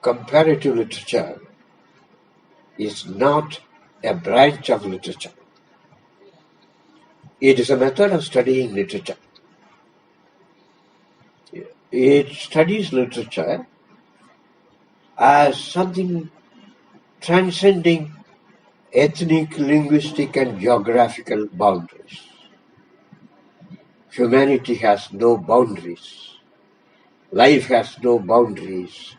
comparative literature is not a branch of literature. It is a method of studying literature. It studies literature as something transcending ethnic, linguistic, and geographical boundaries. Humanity has no boundaries. Life has no boundaries.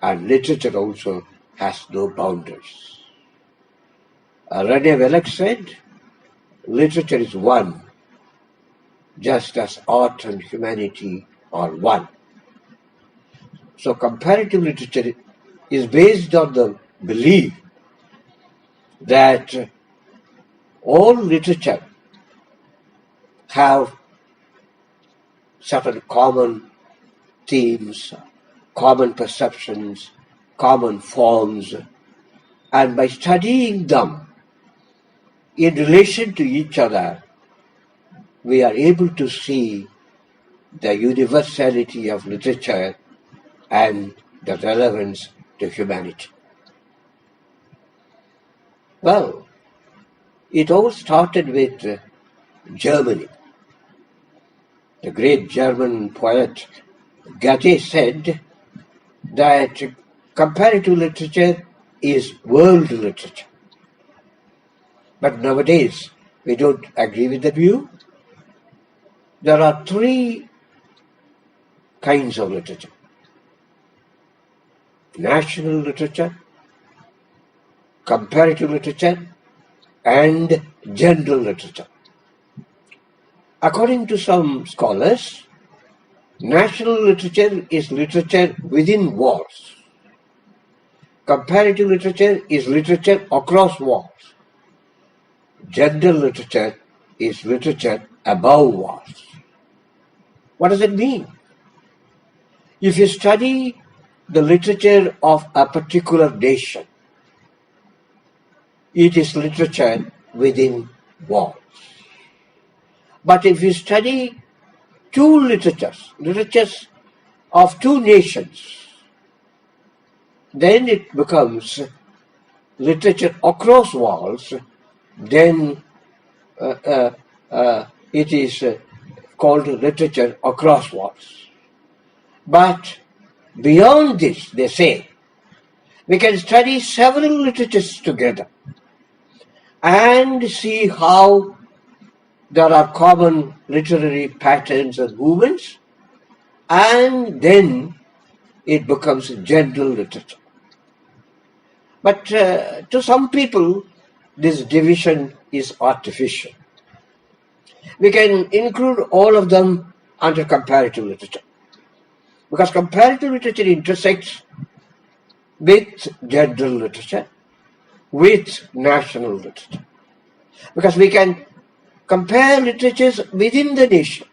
And literature also has no boundaries. René Wellek said, literature is one, just as art and humanity are one. So comparative literature is based on the belief that all literature have certain common themes, common perceptions, common forms, and by studying them in relation to each other, we are able to see the universality of literature and the relevance to humanity. Well, it all started with Germany. The great German poet Goethe said that comparative literature is world literature. But nowadays, we don't agree with the view. There are three kinds of literature: national literature, comparative literature, and general literature. According to some scholars, national literature is literature within walls. Comparative literature is literature across walls. General literature is literature above walls. What does it mean? If you study the literature of a particular nation, it is literature within walls. But if you study two literatures of two nations, then it becomes literature across walls, then it is called literature across walls. But beyond this, they say, we can study several literatures together and see how there are common literary patterns and movements, and then it becomes general literature. But to some people, this division is artificial. We can include all of them under comparative literature, because comparative literature intersects with general literature, with national literature. Because we can compare literatures within the nation.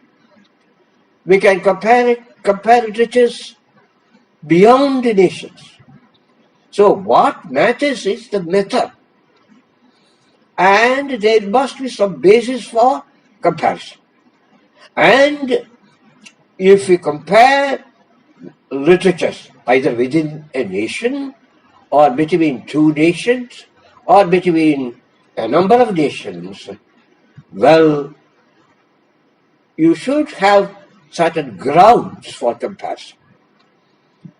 We can compare literatures beyond the nations. So what matters is the method. And there must be some basis for comparison. And if we compare literatures either within a nation or between two nations or between a number of nations, well, you should have certain grounds for comparison.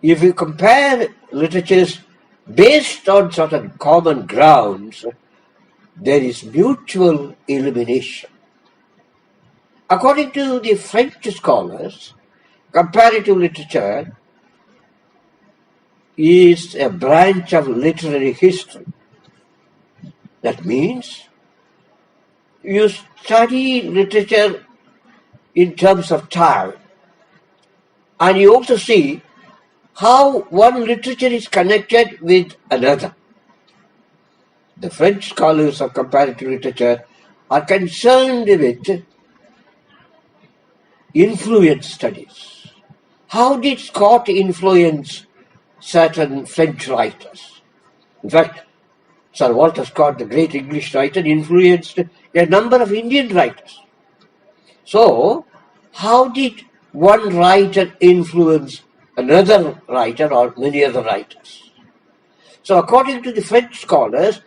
If you compare literatures based on certain common grounds, there is mutual elimination. According to the French scholars, comparative literature is a branch of literary history. That means you study literature in terms of time, and you also see how one literature is connected with another. The French scholars of comparative literature are concerned with influence studies. How did Scott influence certain French writers? In fact, Sir Walter Scott, the great English writer, influenced a number of Indian writers. So, how did one writer influence another writer or many other writers. So according to the French scholars,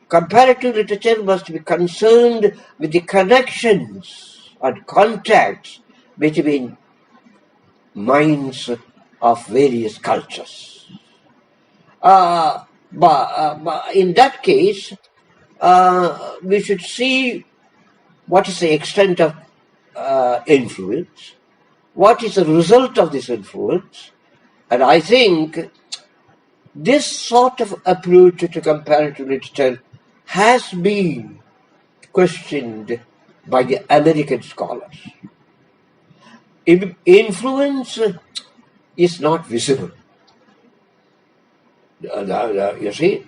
comparative literature must be concerned with the connections and contacts between minds of various cultures. But in that case, we should see what is the extent of influence, what is the result of this influence, and I think this sort of approach to comparative literature has been questioned by the American scholars. Influence is not visible. You see?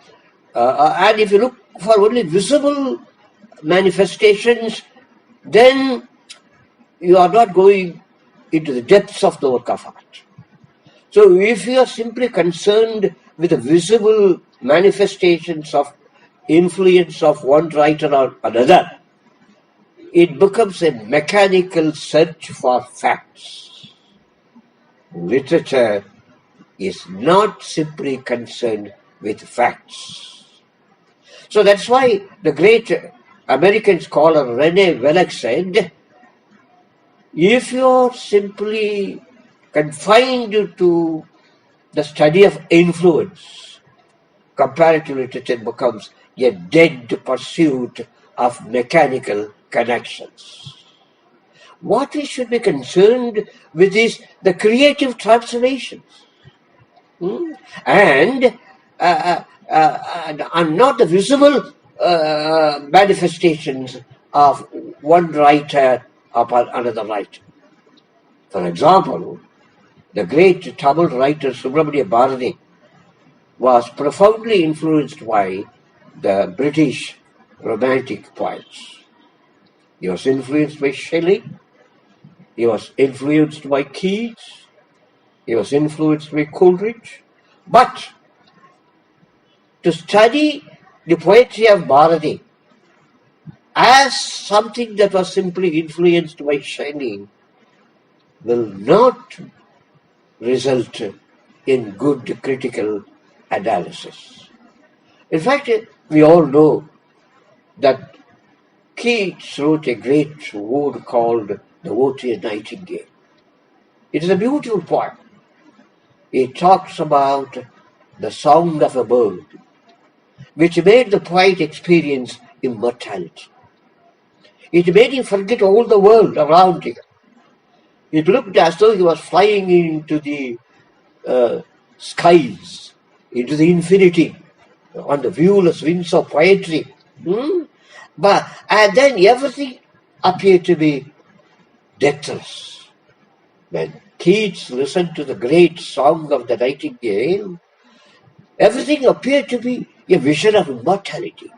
And if you look for only visible manifestations, then you are not going into the depths of the work of art. So if you are simply concerned with the visible manifestations of influence of one writer or another, it becomes a mechanical search for facts. Literature is not simply concerned with facts. So that's why the great American scholar René Wellek said, if you're simply confined to the study of influence, comparative literature becomes a dead pursuit of mechanical connections. What we should be concerned with is the creative transformations. And not the visible manifestations of one writer upon another writer. For example, the great Tamil writer Subramania Bharati was profoundly influenced by the British romantic poets. He was influenced by Shelley, he was influenced by Keats, he was influenced by Coleridge. But to study the poetry of Bharati as something that was simply influenced by Shelley will not result in good critical analysis. In fact, we all know that Keats wrote a great ode called The Ode to a Nightingale. It is a beautiful poem. It talks about the song of a bird, which made the poet experience immortality. It made him forget all the world around him. It looked as though he was flying into the skies, into the infinity, on the viewless wings of poetry. And then everything appeared to be deathless. When Keats listened to the great song of the nightingale, everything appeared to be a vision of immortality.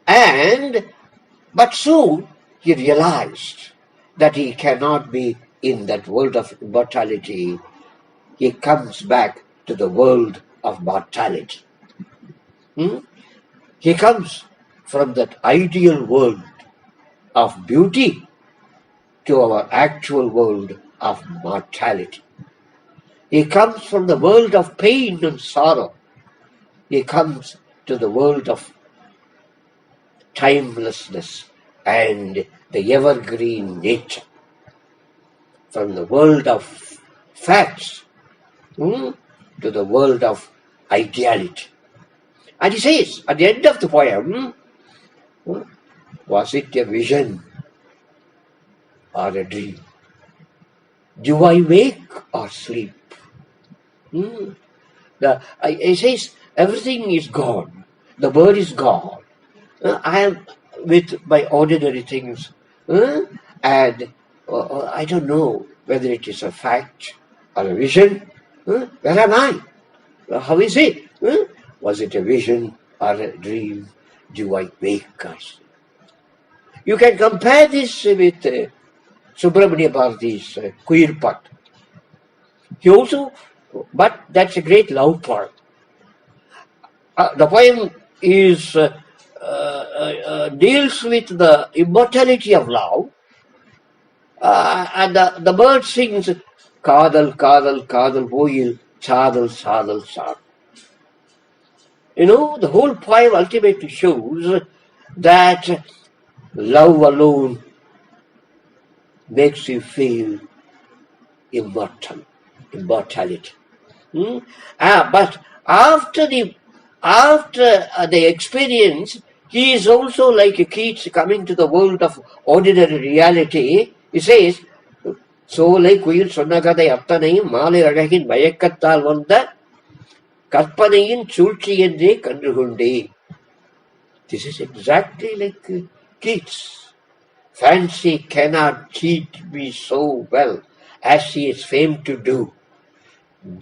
But soon he realized that he cannot be in that world of immortality. He comes back to the world of mortality. He comes from that ideal world of beauty to our actual world of mortality. He comes from the world of pain and sorrow. He comes to the world of timelessness and the evergreen nature. From the world of facts to the world of ideality. And he says, at the end of the poem, was it a vision or a dream? Do I wake or sleep? He says, everything is gone. The bird is gone. I am with my ordinary things. And I don't know whether it is a fact or a vision. Where am I? How is it? Was it a vision or a dream? Do I wake or sleep? You can compare this with Subramania Bharati's Queer Part. But that's a great love poem. The poem deals with the immortality of love, and the bird sings, Kadal, kadal, kadal, boil, sadal, sadal, sadal. The whole poem ultimately shows that love alone makes you feel immortality. But after the experience, he is also like a kid coming to the world of ordinary reality. He says, சோலை குயில் சொன்ன கதை அத்தனையும் மாலை அழகின் மயக்கத்தால் வந்த கற்பனையின் சூழ்ச்சி என்றே கண்டுகொண்டேன். This is exactly like Keats. Fancy cannot cheat me so well as she is famed to do,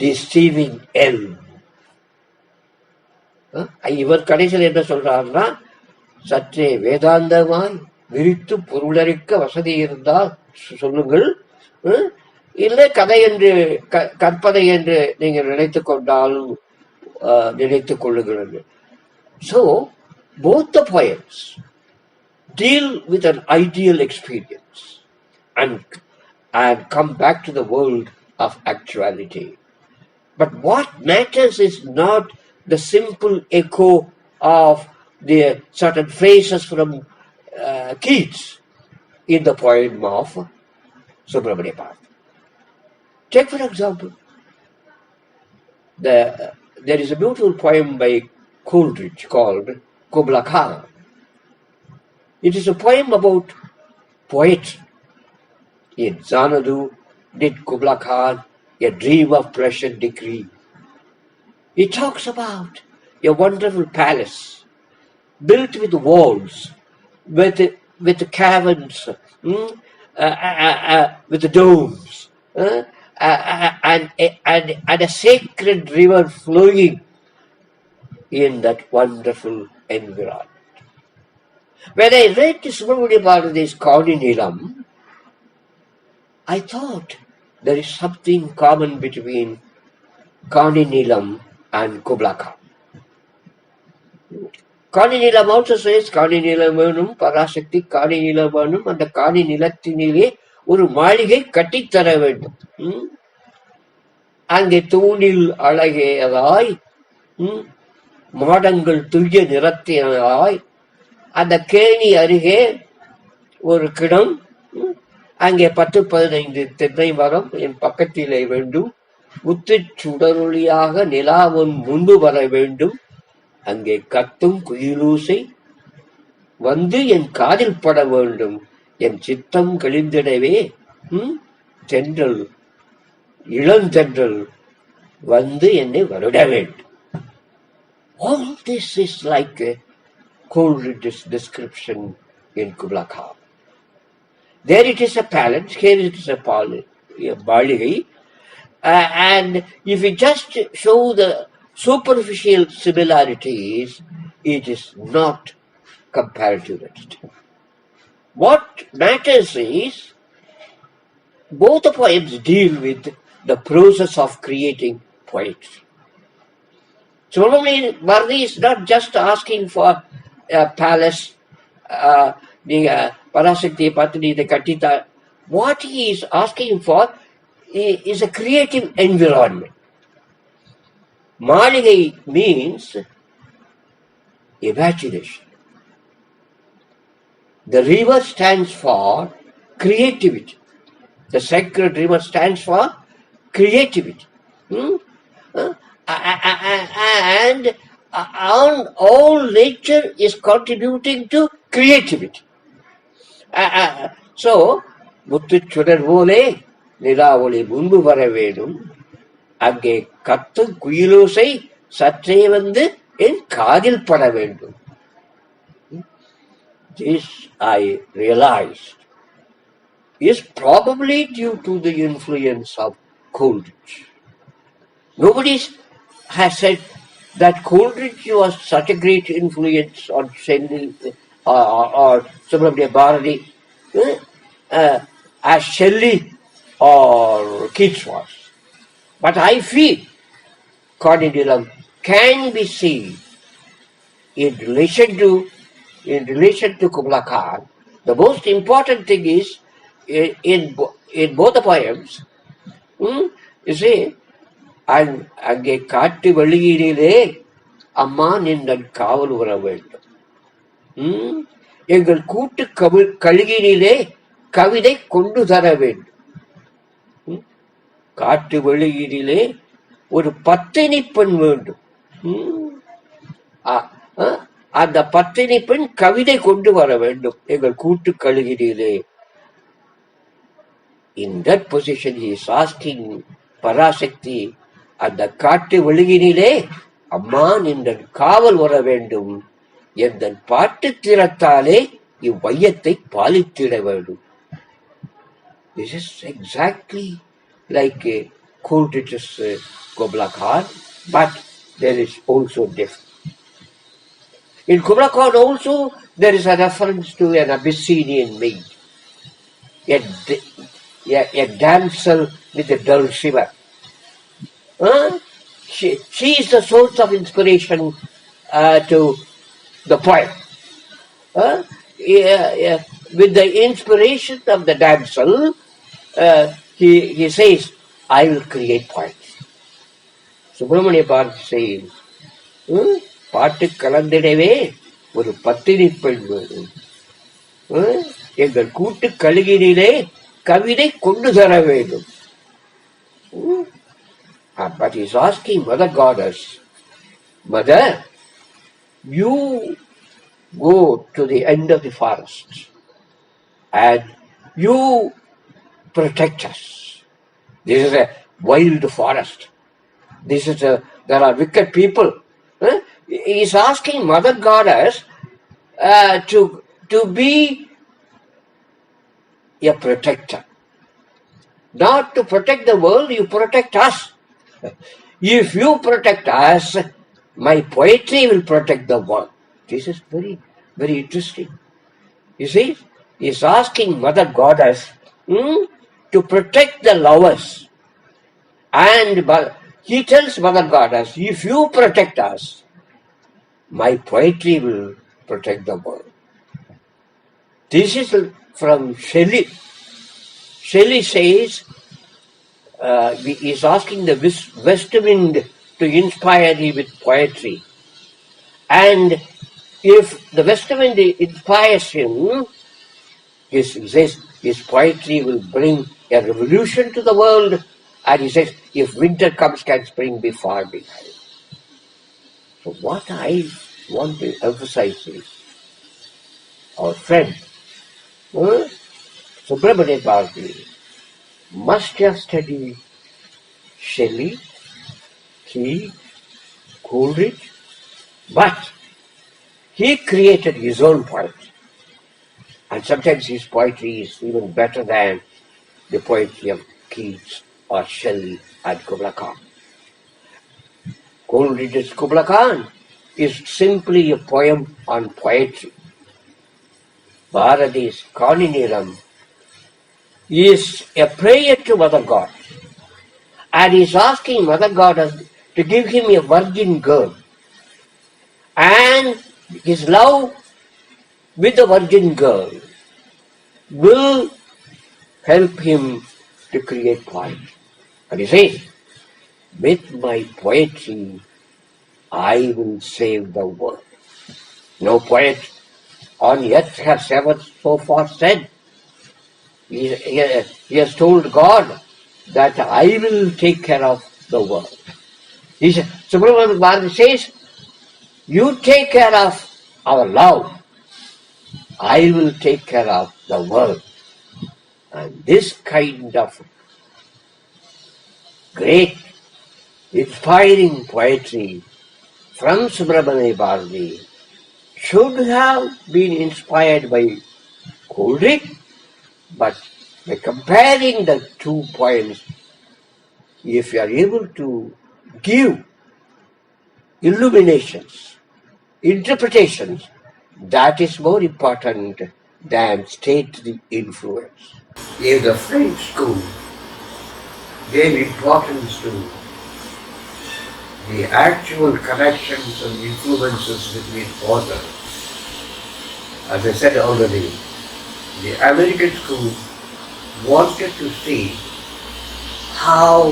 deceiving elm. இவர் கடைசியில் என்ன சொல்றாருன்னா, சற்றே வேதாந்தமாய் விரித்து பொருளறிக்க வசதி இருந்தால் சொல்லுங்கள், இல்லை கதை என்று கற்பனை என்று நீங்கள் நினைத்துக் கொண்டாலும் நினைத்துக் கொள்ளுங்கள். So both the poems deal with an ideal experience and come back to the world of actuality. But what matters is not the simple echo of the certain phrases from Keats in the poem of Subramania Bharat. Take for example, there is a beautiful poem by Coleridge called Kubla Khan. It is a poem about poetry. In Xanadu did Kubla Khan a dream of pleasure decree. He talks about a wonderful palace built with walls, with caverns, with domes, and a sacred river flowing in that wonderful environment. When I read Subramania Bharati's Kauni Nilam, I thought there is something common between Kauni Nilam and Kubla Khan. Kauni Nilam also says, Kauni Nilamanum, Parasakti Kauni Nilamanum, and the Kauni Nilatinile, ஒரு மாளிகை கட்டித்தர வேண்டும். அங்கே தூணில் அழகியதாய், மாடங்கள் துய்ய நிறத்தினதாய், அந்த கேணி அருகே ஒரு கிடம், அங்கே 10-15 தென்னை மரம் என் பக்கத்திலே வேண்டும், முத்துச் சுடரொளியாக நிலாவன் முன்பு வர வேண்டும், அங்கே கத்தும் குயிலூசை வந்து என் காதில் பட வேண்டும், என் சித்தம் கழிந்திடவே தென்றல் இளந்தென்றல் வந்து என்னை வருட வேண்டும். All this is like a Coleridge's description in Kubla Khan. There it is a palace, here it is a Baligai, and if we just show the superficial similarities, it is not comparative literature. What matters is both the poems deal with the process of creating poetry. Subramania Bharati is not just asking for a palace, the Parasakti Patni, the Katita. What he is asking for is a creative environment. Maligai means imagination. The river stands for creativity. The sacred river stands for creativity. And all nature is contributing to creativity. So, முத்துச்சுடர் போலே நிலாவொளி முன்பு வர வேண்டும், அங்கே கத்து குயிலோசை சற்றே வந்து என் காதில் பட வேண்டும். This I realized is probably due to the influence of Coleridge. Nobody has said that Coleridge was such a great influence on Shelley or Subramania Bharati as Shelley or Keats was. But I feel Kauni Nilam can be seen in relation to Kubla Khan. The most important thing is in both the poems, You see, அங்கே காட்டு வெளியிலே அம்மா நின்றன் காவல் வர வேண்டும். எங்கள் கூட்டு கழுகினிலே கவிதை கொண்டு தர வேண்டும். காட்டு வெளியிலே ஒரு பத்தினி பெண் வேண்டும். அந்த பத்தினி பெண் கவிதை கொண்டு வர வேண்டும் எங்கள் கூட்டு கழுகினிலே. In that position he is asking Parasakthi, அந்த காட்டு வெளியினிலே அம்மா நின்றன் காவல் வர வேண்டும், எந்த பாட்டு திறத்தாலே இவ்வையத்தை பாலித்திட வேண்டும். This is exactly like Coleridge's Kubla Khan, but there is also difference. In Kubla Khan also there is a reference to an Abyssinian maid, a damsel with a dull shiver. She is the source of inspiration to the poet. With the inspiration of the damsel, he says, I will create poets. Subramania Bharati says, பாட்டு கலந்திடவே ஒரு பத்தினி பெண் வேணும், எங்கள் கூட்டு கழுகினிலே கவிதை கொண்டு தர வேண்டும். But he is asking Mother Goddess, Mother, you go to the end of the forest and you protect us. This is a wild forest. There are wicked people. He is asking Mother Goddess to be a protector. Not to protect the world, you protect us. If you protect us, my poetry will protect the world. This is very, very interesting. You see, he is asking Mother Goddess to protect the lovers. And he tells Mother Goddess, if you protect us, my poetry will protect the world. This is from Shelley. Shelley says, he is asking the west wind to inspire him with poetry. And if the west wind inspires him, he says his poetry will bring a revolution to the world. And he says, if winter comes, can spring be far behind. So what I want to emphasize is, our friend, Subramania Bharati, must have studied Shelley, Coleridge, but he created his own poetry. And sometimes his poetry is even better than the poetry of Keats or Shelley and Kubla Khan. Coleridge's Kubla Khan is simply a poem on poetry. Bharati's Kaniniram is a prayer to Mother God. And he is asking Mother Goddess to give him a virgin girl. And his love with the virgin girl will help him to create poetry. And he says, with my poetry, I will save the world. No poet on earth has ever so far said. He has told God that I will take care of the world. Subramania Bharati says, you take care of our love, I will take care of the world. And this kind of great, inspiring poetry from Subramania Bharati should have been inspired by Coleridge, but by comparing the two poems, if you are able to give illuminations, interpretations, that is more important than state the influence. If the French school gave importance to the actual connections and influences between authors, as I said already, the American school wanted to see how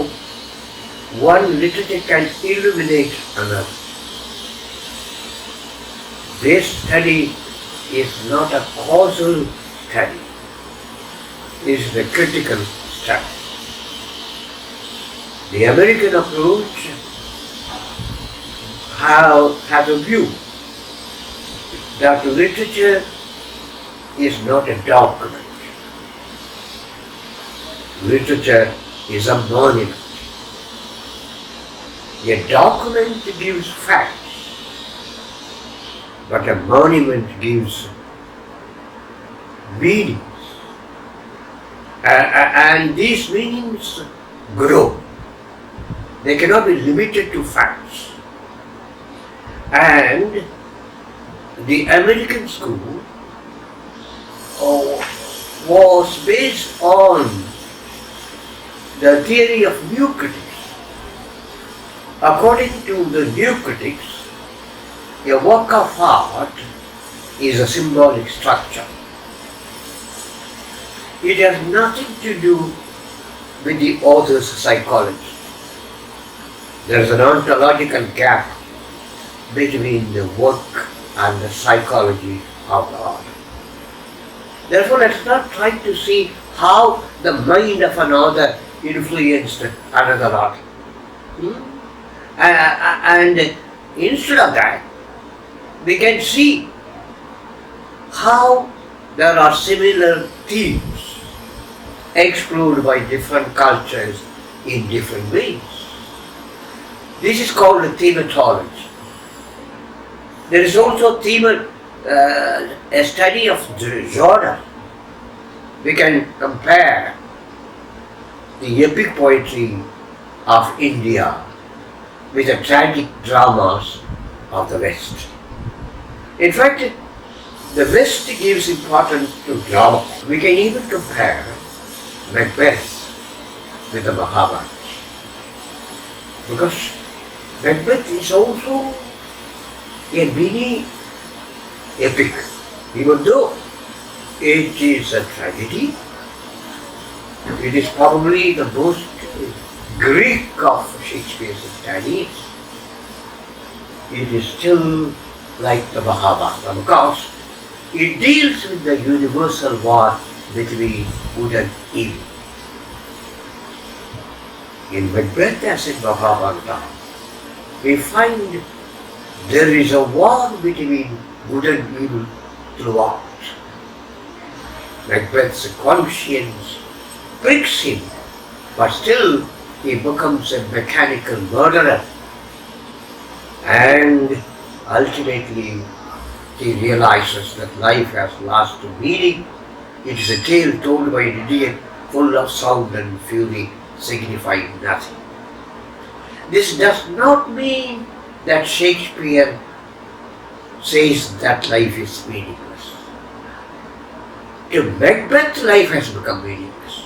one literature can illuminate another. This study is not a causal study, it is a critical study. The American approach has a view that literature is not a document. Literature is a monument. A document gives facts, but a monument gives meanings. And these meanings grow. They cannot be limited to facts. And the American school was based on the theory of new critics. According to the new critics, a work of art is a symbolic structure. It has nothing to do with the author's psychology. There is an ontological gap between the work and the psychology of the author. Therefore, let's not try to see how the mind of an author influenced another author. And instead of that, we can see how there are similar themes explored by different cultures in different ways. This is called thematology. There is also a study of the genre. We can compare the epic poetry of India with the tragic dramas of the West. In fact, the West gives importance to drama. We can even compare Macbeth with the Mahabharata. Because Macbeth is also a mini epic, even though it is a tragedy. It is probably the most Greek of Shakespeare's studies. It is still like the Mahabharata because it deals with the universal war between good and evil. In Macbeth as in Mahabharata, we find there is a war between good and evil throughout. Macbeth's conscience pricks him, but still he becomes a mechanical murderer. And ultimately he realizes that life has lost meaning. It is a tale told by an idiot, full of sound and fury, signifying nothing. This does not mean that Shakespeare says that life is meaningless. To Macbeth, life has become meaningless.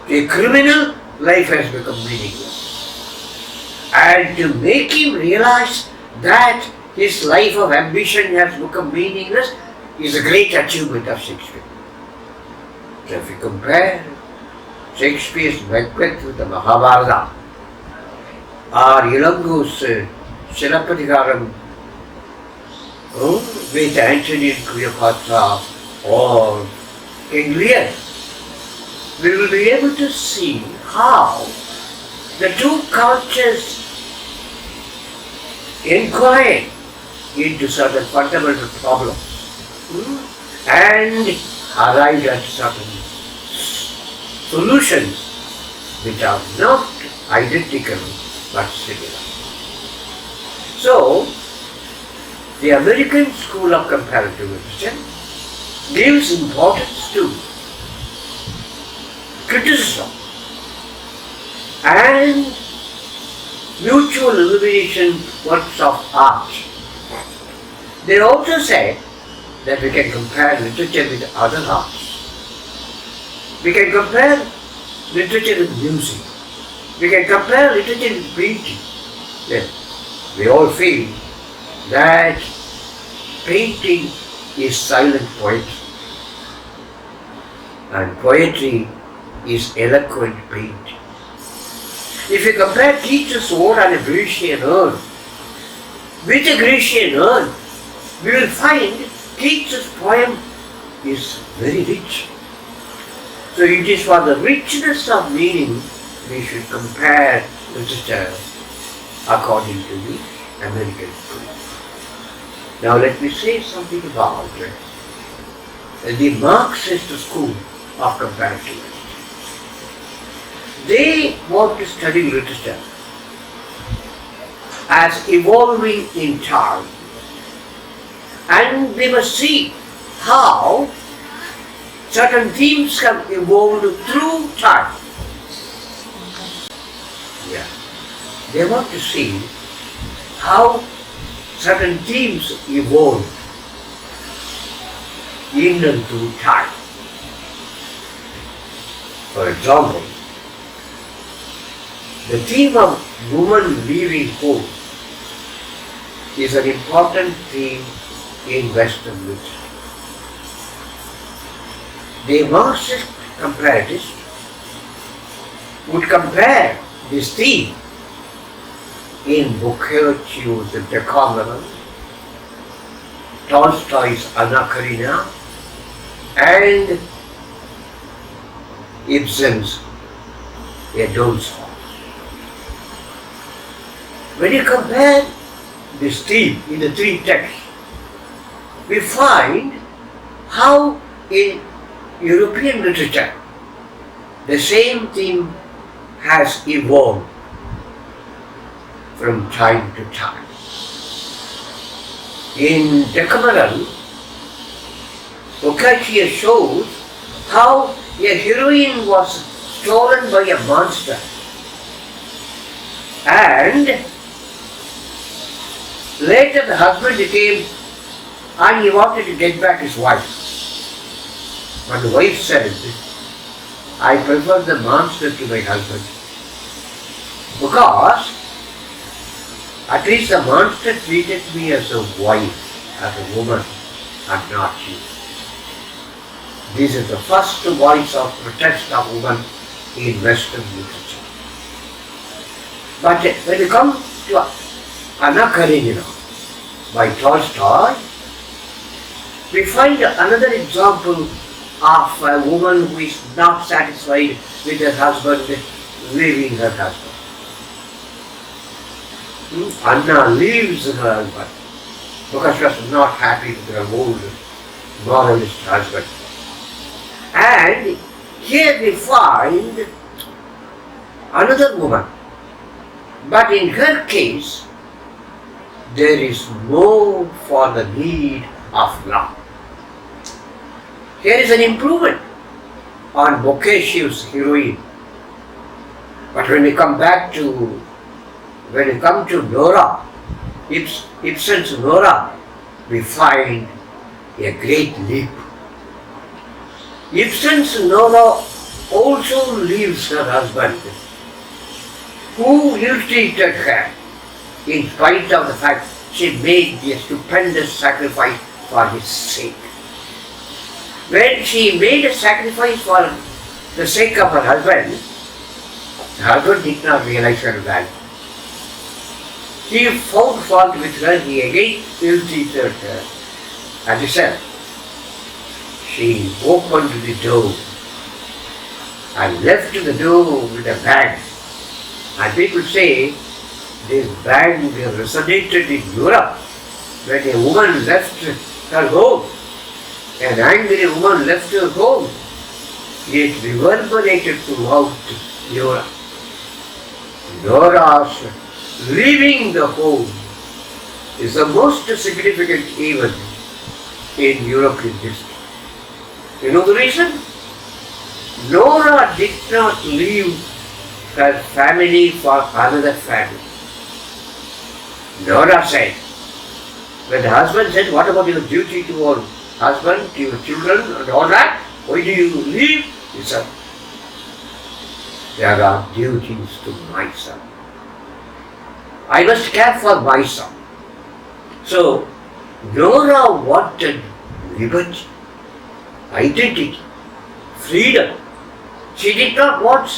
To a criminal, life has become meaningless. And to make him realize that his life of ambition has become meaningless is a great achievement of Shakespeare. So if you compare Shakespeare's Macbeth with the Mahabharata, or Ilango's Chellappan with Antony and Cleopatra or King Lear, we will be able to see how the two cultures inquire into certain fundamental problems and arrive at certain solutions which are not identical but similar. So, the American School of Comparative Literature gives importance to criticism and mutual illumination works of art. They also say that we can compare literature with other arts. We can compare literature with music. We can compare literature with painting. Yes, we all feel that painting is silent poetry and poetry is eloquent painting. If you compare teachers who wrote on a Grecian urn with a Grecian urn, we will find teacher's poem is very rich. So it is for the richness of meaning we should compare literature according to the American school. Now let me say something about the Marxist school of comparative. They want to study literature as evolving in time, and they must see how certain themes have evolved through time. Yeah. They want to see how certain themes evolve in and through time. For example, the theme of woman leaving home is an important theme in Western literature. The Marxist comparatists would compare this theme in Boccaccio's Decameron, Tolstoy's Anna Karenina, and Ibsen's A Doll's House. When you compare this theme in the three texts, we find how in European literature the same theme has evolved from time to time. In Decameron, Boccaccio shows how a heroine was stolen by a monster, and later the husband came and he wanted to get back his wife. But the wife said, I prefer the monster to my husband, because at least the monster treated me as a wife, as a woman, and not you. This is the first voice of protest of women in Western literature. But when you come to Anna Karenina by Tolstoy, we find another example of a woman who is not satisfied with her husband leaving her husband. Anna leaves her husband because she was not happy with her old moralist husband. And here we find another woman, but in her case there is no further need of love. Here is an improvement on Boccaccio's heroine. But when we come to Nora, Ibsen's Nora, we find a great leap. Ibsen's Nora also leaves her husband, who ill-treated her in spite of the fact she made a stupendous sacrifice for his sake. When she made a sacrifice for the sake of her husband, the husband did not realize her value. He found fault with her, he again ill-treated her. As he said, she opened the door and left the door with a bang. And people say this bang resonated in Europe when a woman left her home. An angry woman left her home. It reverberated throughout Europe. Nora's leaving the home is the most significant event in European history. You know the reason? Nora did not leave her family for another family. Nora said, when the husband said, what about your duty to your husband, to your children and all that? Why do you leave? He said, there are duties to my son. I must care for my son. So, Nora wanted liberty, identity, freedom. She did not want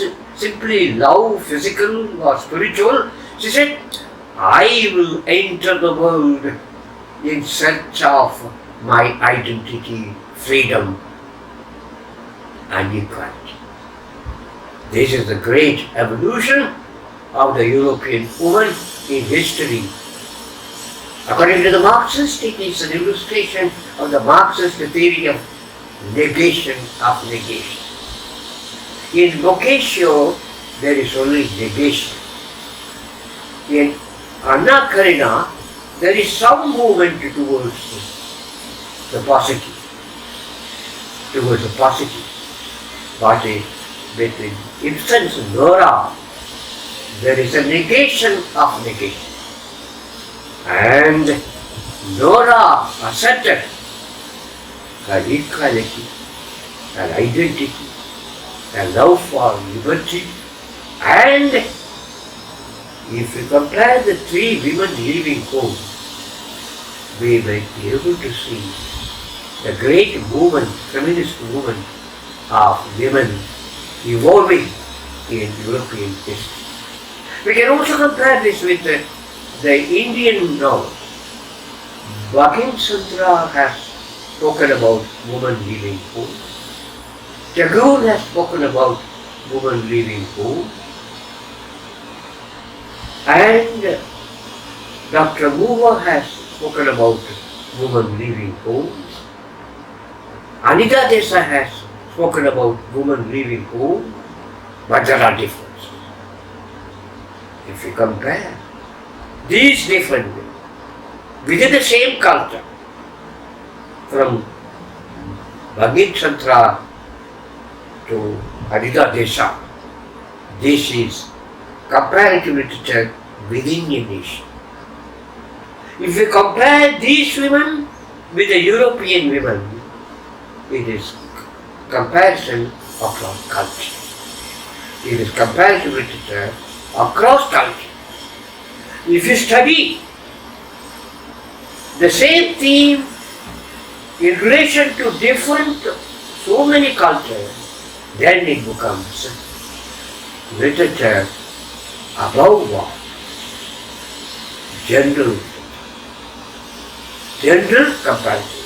simply love, physical or spiritual. She said, I will enter the world in search of my identity, freedom and equality. This is the great evolution of the European woman in history. According to the Marxist, it is an illustration of the Marxist theory of negation of negation. In vocatio, there is only negation. In Anna Karina, there is some movement towards the positive. Towards the positive. But between Ibsen's Nora, there is a negation of negation. And Nora asserted her equality, her identity, her love for liberty, and if we compare the three women leaving home, we might be able to see the great movement, feminist movement of women evolving in European history. We can also compare this with the Indian novel. Bankim Chandra has spoken about women leaving home. Tagore has spoken about women leaving home. And Dr. Moore has spoken about women leaving home. Anita Desai has spoken about women leaving home, but there are differences. If we compare these different within the same culture, from Bankim Chandra to Anita Desai, this is comparative literature within a nation. If we compare these women with the European women, it is comparison across culture. It is comparative literature across culture. If you study the same theme in relation to different, so many cultures, then it becomes literature above all. General comparison.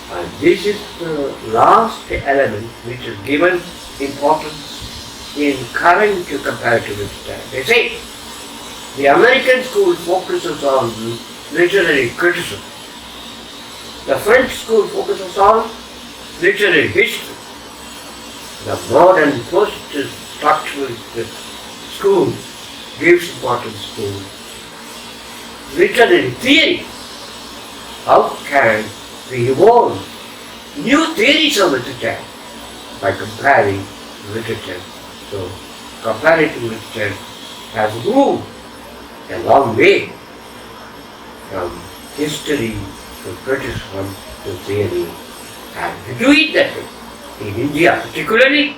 And this is the last element which is given importance in current comparative literature. They say the American school focuses on literary criticism. The French school focuses on literary history. The modern post-structuralist school gives importance to literary theory. How can we evolve new theories of literature by comparing literature? So, comparative literature has moved a long way from history to criticism to theory, and to do it that way. In India particularly,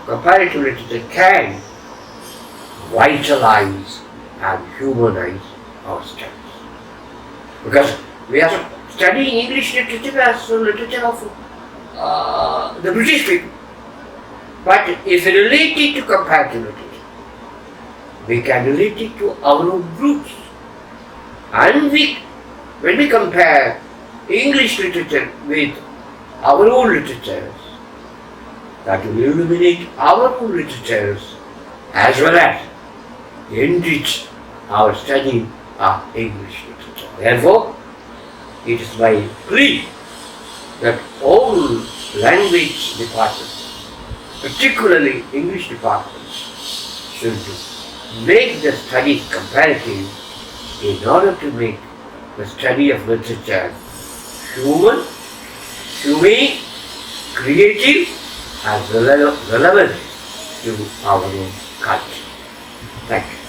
comparative literature can vitalize and humanize our studies. Because we are studying English literature as literature of the British people. But if we relate it to comparative literature, we can relate it to our own roots. And when we compare English literature with our own literatures, that will illuminate our own literatures as well as enrich our study of English literature. Therefore, it is my plea that all language departments, particularly English departments, should make the study comparative in order to make the study of literature human, humane, creative, and relevant to our own culture. Thank you.